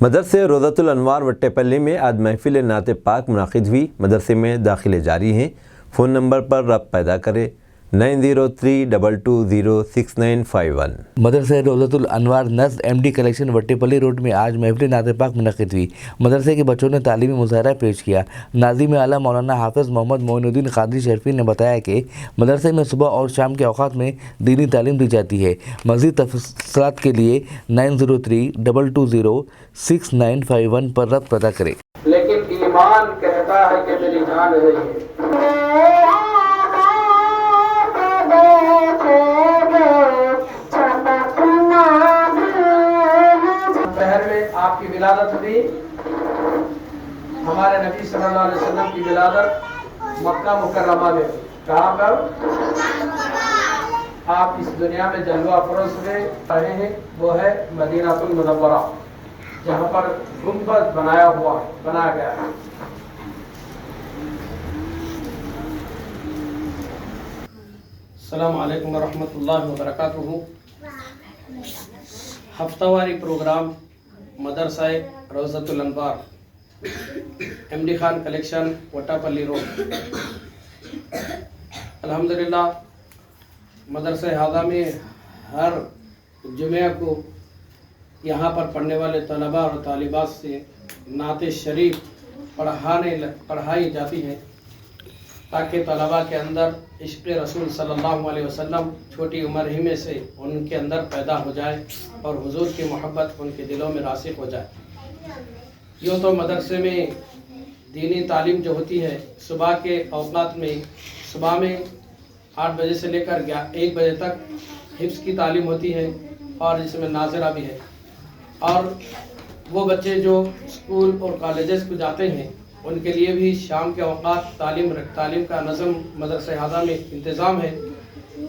مدرسے روضۃ الانوار وٹے میں آج محفل نعت پاک منعقد ہوئی۔ مدرسے میں داخلے جاری ہیں۔ فون نمبر پر رابطہ پیدا کریں 9032206951۔ مدرسہ روضۃ الانوار نزد MD کلیکشن وٹے پلی روڈ میں آج محفل نعت پاک منعقد ہوئی۔ مدرسے کے بچوں نے تعلیمی مظاہرہ پیش کیا۔ ناظم اعلیٰ مولانا حافظ محمد معین الدین قادری شرفی نے بتایا کہ مدرسے میں صبح اور شام کے اوقات میں دینی تعلیم دی جاتی ہے۔ مزید تفصیلات کے لیے 9032206951 پر رابطہ پیدا کریں۔ لیکن ایمان کہتا ہے کہ میری جان ہے یہ۔ شہر میں آپ کی ولادت ہوئی۔ ہمارے نبی صلی اللہ علیہ وسلم کی ولادت مکہ مکرمہ میں کہاں پر؟ آپ اس دنیا میں جلوہ افروز ہوئے رہے ہیں، وہ ہے مدینہ المنورہ، جہاں پر گنبد بنایا گیا ہے۔ السلام علیکم ورحمۃ اللہ وبرکاتہ۔ ہفتہ واری پروگرام مدرسہ روضۃ الانوار MD خان کلیکشن وٹا پلی روڈ۔ الحمدللہ مدرسہ ہذا میں ہر جمعہ کو یہاں پر پڑھنے والے طلباء اور طالبات سے نعت شریف پڑھائی جاتی ہے تاکہ طلباء کے اندر عشق رسول صلی اللہ علیہ وسلم چھوٹی عمر ہی میں سے ان کے اندر پیدا ہو جائے اور حضور کی محبت ان کے دلوں میں راسخ ہو جائے۔ یوں تو مدرسے میں دینی تعلیم جو ہوتی ہے صبح کے اوقات میں، صبح میں 8 بجے سے لے کر 1 بجے تک حفظ کی تعلیم ہوتی ہے اور جس میں ناظرہ بھی ہے، اور وہ بچے جو اسکول اور کالجز کو جاتے ہیں ان کے لیے بھی شام کے اوقات تعلیم کا نظم مدرسہ ہذا میں انتظام ہے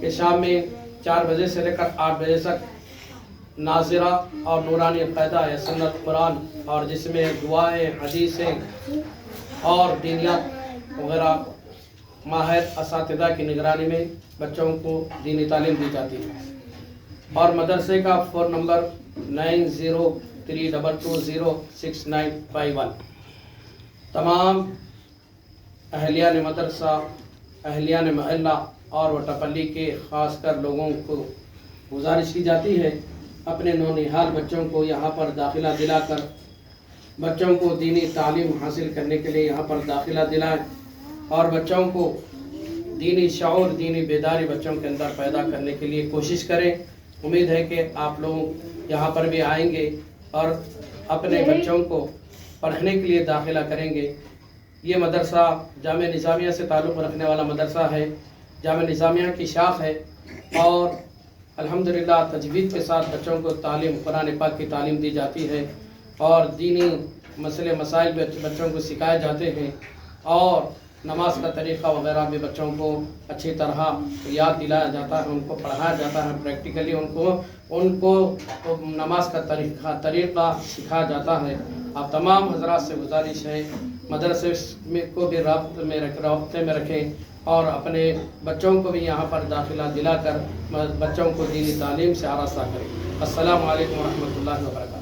کہ شام میں 4 بجے سے لے کر 8 بجے تک ناظرہ اور نورانی قاعدہ یا سنت قرآن اور جس میں دعائیں، حدیثیں اور دینیات وغیرہ ماہر اساتذہ کی نگرانی میں بچوں کو دینی تعلیم دی جاتی ہے۔ اور مدرسے کا فون نمبر 9032206951۔ تمام اہلیان مدرسہ، اہلیان محلہ اور وٹاپلی کے خاص کر لوگوں کو گزارش کی جاتی ہے اپنے نونہال بچوں کو یہاں پر داخلہ دلا کر بچوں کو دینی تعلیم حاصل کرنے کے لیے یہاں پر داخلہ دلائیں اور بچوں کو دینی شعور، دینی بیداری بچوں کے اندر پیدا کرنے کے لیے کوشش کریں۔ امید ہے کہ آپ لوگ یہاں پر بھی آئیں گے اور اپنے بچوں کو پڑھنے کے لیے داخلہ کریں گے۔ یہ مدرسہ جامعہ نظامیہ سے تعلق رکھنے والا مدرسہ ہے، جامعہ نظامیہ کی شاخ ہے، اور الحمدللہ تجوید کے ساتھ بچوں کو تعلیم قرآن پاک کی تعلیم دی جاتی ہے اور دینی مسئلے مسائل بچوں کو سکھائے جاتے ہیں، اور نماز کا طریقہ وغیرہ بھی بچوں کو اچھی طرح یاد دلایا جاتا ہے، ان کو پڑھایا جاتا ہے، پریکٹیکلی ان کو نماز کا طریقہ سکھایا جاتا ہے۔ آپ تمام حضرات سے گزارش ہے مدرسے کو بھی رابطے میں رکھیں اور اپنے بچوں کو بھی یہاں پر داخلہ دلا کر بچوں کو دینی تعلیم سے آراستہ کریں۔ السلام علیکم ورحمۃ اللہ وبرکاتہ۔